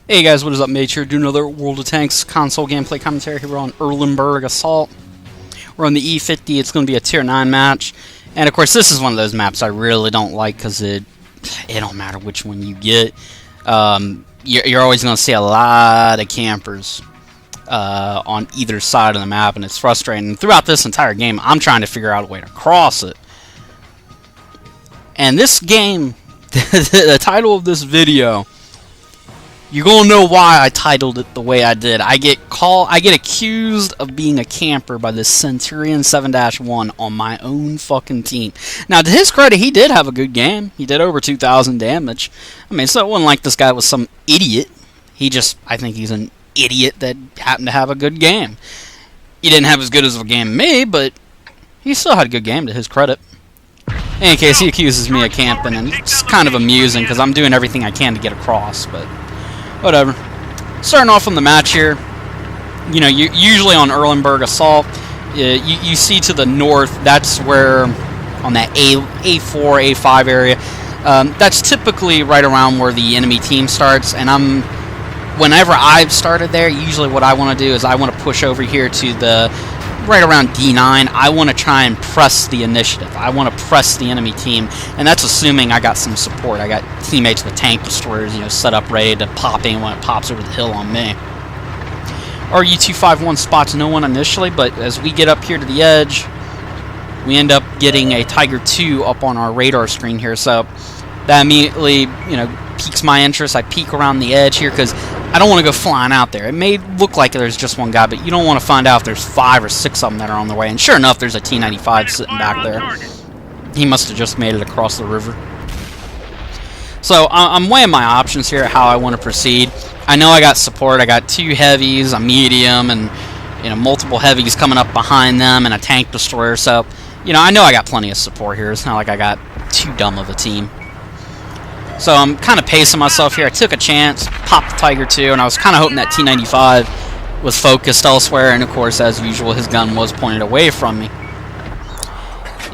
Hey guys, what is up, mates? Here doing another World of Tanks console gameplay commentary here on Erlenberg Assault. We're on the E50. It's going to be a Tier 9 match. And of course, this is one of those maps I really don't like because it don't matter which one you get. You're always going to see a lot of campers on either side of the map, and it's frustrating. And throughout this entire game, I'm trying to figure out a way to cross it. And this game, the title of this video, you're gonna know why I titled it the way I did. I get accused of being a camper by this Centurion 7-1 on my own fucking team. Now, to his credit, he did have a good game. He did over 2,000 damage. I mean, so it wasn't like this guy was some idiot. I think he's an idiot that happened to have a good game. He didn't have as good as a game as me, but he still had a good game to his credit. In any case, he accuses me of camping, and it's kind of amusing because I'm doing everything I can to get across, but whatever. Starting off on the match here, you know, usually on Erlenberg Assault, you see to the north, that's where, on that A4, A5 area, that's typically right around where the enemy team starts, and whenever I've started there, usually what I want to do is I want to push over here to the right around D9. I want to try and press the initiative. I want to press the enemy team, and that's assuming I got some support. I got teammates with tank destroyers, you know, set up ready to pop in when it pops over the hill on me. RU-251 spots no one initially, but as we get up here to the edge, we end up getting a Tiger II up on our radar screen here, so that immediately, you know, piques my interest. I peek around the edge here because I don't want to go flying out there. It may look like there's just one guy, but you don't want to find out if there's 5 or 6 of them that are on their way. And sure enough, there's a T-95 sitting back there. He must have just made it across the river. So I'm weighing my options here, how I want to proceed. I know I got support. I got 2 heavies, a medium, and, you know, multiple heavies coming up behind them, and a tank destroyer. So, you know, I know I got plenty of support here. It's not like I got too dumb of a team. So I'm kind of pacing myself here. I took a chance, popped the Tiger II, and I was kind of hoping that T-95 was focused elsewhere, and of course, as usual, his gun was pointed away from me.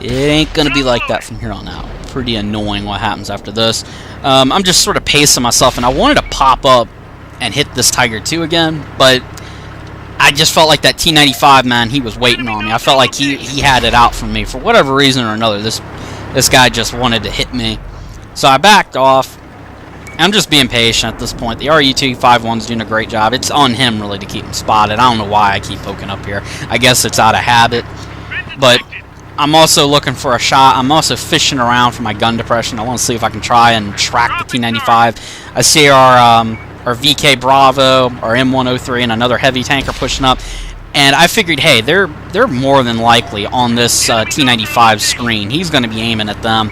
It ain't going to be like that from here on out. Pretty annoying what happens after this. I'm just sort of pacing myself, and I wanted to pop up and hit this Tiger II again, but I just felt like that T-95, man, he was waiting on me. I felt like he had it out for me. For whatever reason or another, this guy just wanted to hit me. So I backed off. I'm just being patient at this point. The RU-251's doing a great job. It's on him, really, to keep him spotted. I don't know why I keep poking up here. I guess it's out of habit. But I'm also looking for a shot. I'm also fishing around for my gun depression. I want to see if I can try and track the T-95. I see our VK Bravo, our M103, and another heavy tanker pushing up. And I figured, hey, they're more than likely on this T-95 screen. He's going to be aiming at them.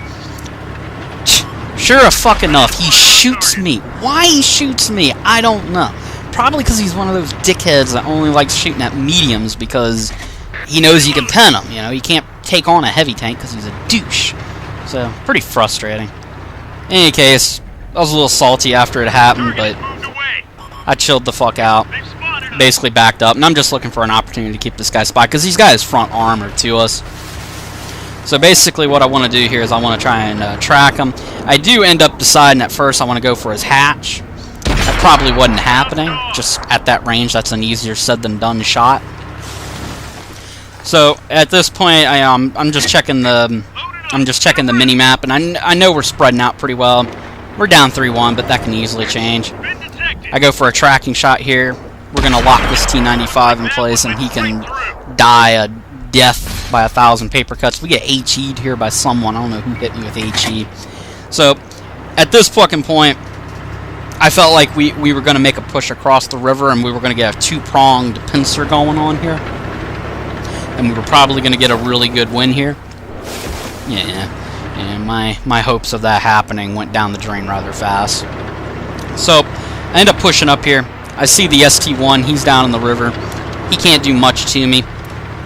Sure fuck enough, he shoots me. Why he shoots me, I don't know. Probably because he's one of those dickheads that only likes shooting at mediums because he knows you can pen him. You know, he can't take on a heavy tank because he's a douche. So, pretty frustrating. In any case, I was a little salty after it happened, but I chilled the fuck out. Basically backed up, and I'm just looking for an opportunity to keep this guy spotted because he's got his front armor to us. So basically what I want to do here is I want to try and track him. I do end up deciding at first I want to go for his hatch. That probably wasn't happening. Just at that range, that's an easier said than done shot. So at this point, I'm just checking the mini map, and I know we're spreading out pretty well. We're down 3-1, but that can easily change. I go for a tracking shot here. We're gonna lock this T-95 in place, and he can die a death by 1,000 paper cuts. We get HE'd here by someone. I don't know who hit me with HE. So, at this fucking point, I felt like we were going to make a push across the river, and we were going to get a 2-pronged pincer going on here. And we were probably going to get a really good win here. Yeah, and my hopes of that happening went down the drain rather fast. So, I end up pushing up here. I see the ST-1. He's down in the river. He can't do much to me.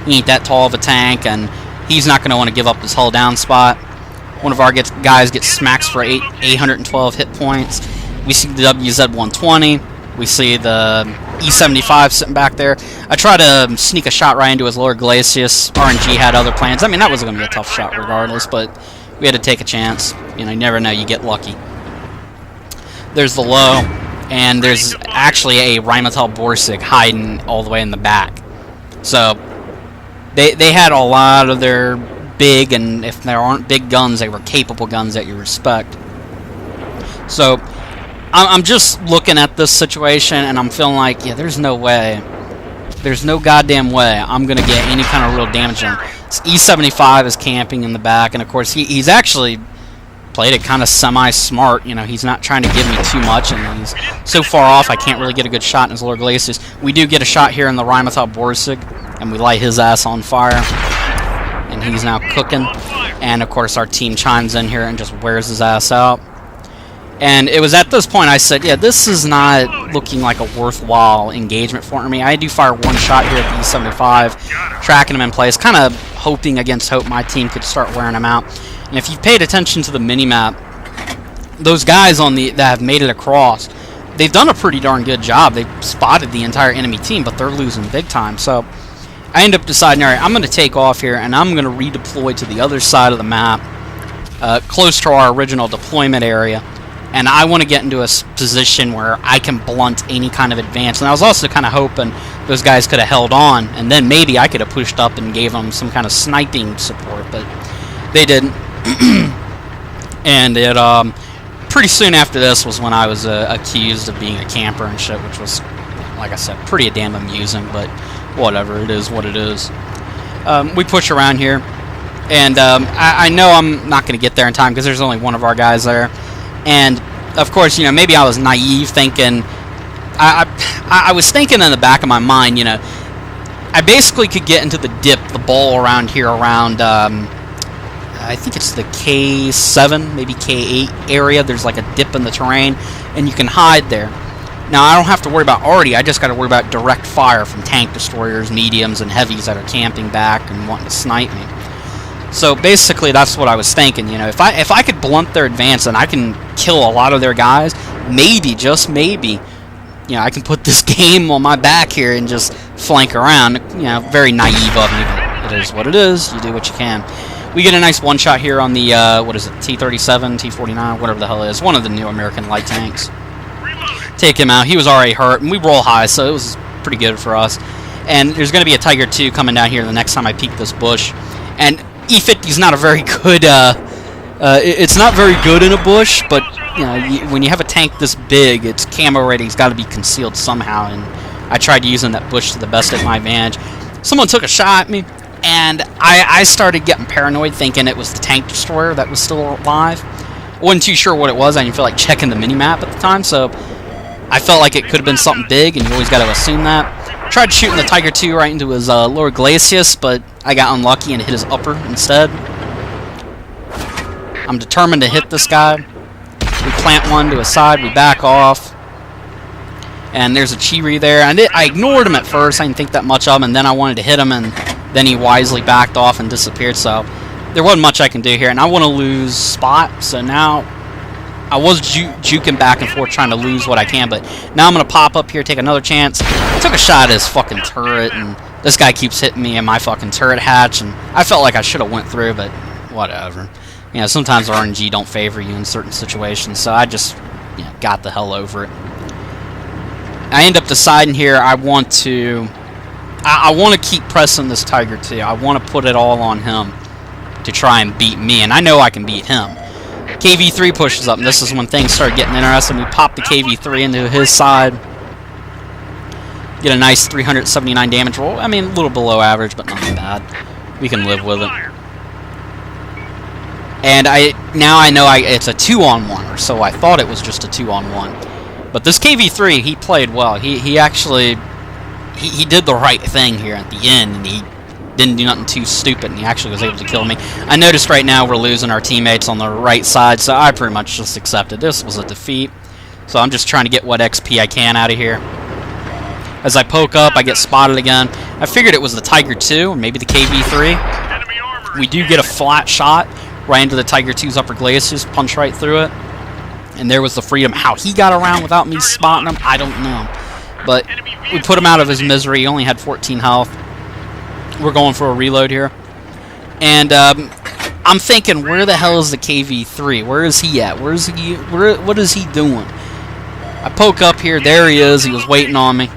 He ain't that tall of a tank, and he's not going to want to give up his hull down spot. One of our guys gets smacked for 812 hit points. We see the WZ-120. We see the E-75 sitting back there. I try to sneak a shot right into his Lord Glacius. RNG had other plans. I mean, that was going to be a tough shot regardless, but we had to take a chance. You know, you never know. You get lucky. There's the low. and there's actually a Rheinmetall Borsig hiding all the way in the back. So they had a lot of their big, and if there aren't big guns, they were capable guns that you respect. So I'm just looking at this situation, and I'm feeling like, yeah, there's no way. There's no goddamn way I'm going to get any kind of real damage on him. This E75 is camping in the back, and of course he's actually played it kind of semi-smart. You know, he's not trying to give me too much, and he's so far off I can't really get a good shot in his lower glacis. We do get a shot here in the Rheinmetall Borsig, and we light his ass on fire, and he's now cooking. And of course our team chimes in here and just wears his ass out. And it was at this point I said, yeah, this is not looking like a worthwhile engagement for me. I do fire one shot here at the E75, tracking him in place, kind of hoping against hope my team could start wearing him out. And if you've paid attention to the minimap, those guys on that have made it across, they've done a pretty darn good job. They've spotted the entire enemy team, but they're losing big time. So I end up deciding, all right, I'm going to take off here, and I'm going to redeploy to the other side of the map, close to our original deployment area. And I want to get into a position where I can blunt any kind of advance. And I was also kind of hoping those guys could have held on, and then maybe I could have pushed up and gave them some kind of sniping support, but they didn't. And it pretty soon after this was when I was accused of being a camper and shit, which was, like I said, pretty damn amusing, but whatever, it is what it is. We push around here, and I know I'm not going to get there in time because there's only one of our guys there. And of course, you know, maybe I was naive thinking, I was thinking in the back of my mind, you know, I basically could get into the dip, the bowl around here around, I think it's the K7, maybe K8 area. There's like a dip in the terrain, and you can hide there. Now, I don't have to worry about arty, I just got to worry about direct fire from tank destroyers, mediums, and heavies that are camping back and wanting to snipe me. So basically, that's what I was thinking. You know, if I could blunt their advance and I can kill a lot of their guys, maybe, just maybe, you know, I can put this game on my back here and just flank around. You know, very naive of me, but it is what it is. You do what you can. We get a nice one shot here on the what is it, T-37, T-49, whatever the hell it is, one of the new American light tanks. Take him out. He was already hurt, and we roll high, so it was pretty good for us. And there's going to be a Tiger II coming down here the next time I peek this bush, and E50 is not a very good, it's not very good in a bush, but you know, when you have a tank this big, its camo rating's got to be concealed somehow, and I tried using that bush to the best of my advantage. Someone took a shot at me, and I started getting paranoid, thinking it was the tank destroyer that was still alive. I wasn't too sure what it was. I didn't feel like checking the minimap at the time, so I felt like it could have been something big, and you always got to assume that. Tried shooting the Tiger II right into his lower glacis, but I got unlucky and hit his upper instead. I'm determined to hit this guy. We plant one to his side, we back off, and there's a Chiri there. I ignored him at first, I didn't think that much of him, and then I wanted to hit him, and then he wisely backed off and disappeared, so there wasn't much I can do here, and I want to lose spot, so now I was juking back and forth trying to lose what I can, but now I'm going to pop up here, take another chance. I took a shot at his fucking turret, and this guy keeps hitting me in my fucking turret hatch, and I felt like I should have went through, but whatever. You know, sometimes RNG don't favor you in certain situations, so I just, you know, got the hell over it. I end up deciding here I want to keep pressing this Tiger II. I want to put it all on him to try and beat me, and I know I can beat him. KV3 pushes up, and this is when things start getting interesting. We pop the KV3 into his side. Get a nice 379 damage roll. I mean, a little below average, but not bad. We can live with it. And now I know it's a 2-on-1, or so I thought it was just a 2-on-1. But this KV3, he played well. He actually he did the right thing here at the end, and he didn't do nothing too stupid, and he actually was able to kill me. I noticed right now we're losing our teammates on the right side, so I pretty much just accepted this was a defeat. So I'm just trying to get what XP I can out of here. As I poke up, I get spotted again. I figured it was the Tiger II, or maybe the KV3. We do get a flat shot right into the Tiger II's upper glacis, punch right through it. And there was the Freedom. How he got around without me spotting him, I don't know. But we put him out of his misery. He only had 14 health. We're going for a reload here. And I'm thinking, where the hell is the KV3? Where is he at? What is he doing? I poke up here. There he is. He was waiting on me.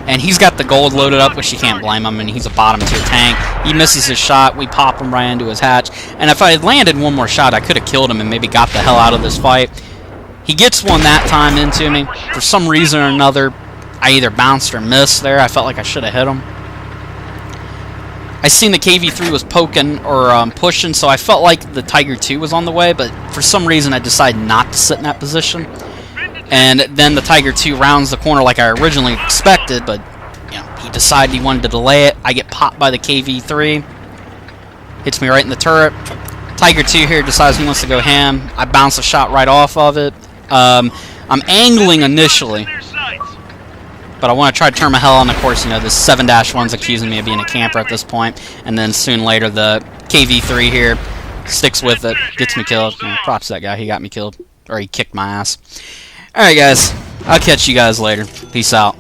And he's got the gold loaded up, which you can't blame him. And he's a bottom tier tank. He misses his shot. We pop him right into his hatch. And if I had landed one more shot, I could have killed him and maybe got the hell out of this fight. He gets one that time into me. For some reason or another, I either bounced or missed there. I felt like I should have hit him. I seen the KV-3 was poking or pushing, so I felt like the Tiger II was on the way, but for some reason I decided not to sit in that position. And then the Tiger II rounds the corner like I originally expected, but you know, he decided he wanted to delay it. I get popped by the KV-3. Hits me right in the turret. Tiger II here decides he wants to go ham. I bounce a shot right off of it. I'm angling initially, but I want to try to turn my hell on. Of course, you know, this 7-1's accusing me of being a camper at this point, and then soon later the KV-3 here sticks with it, gets me killed. You know, props to that guy, he got me killed, or he kicked my ass. Alright guys, I'll catch you guys later. Peace out.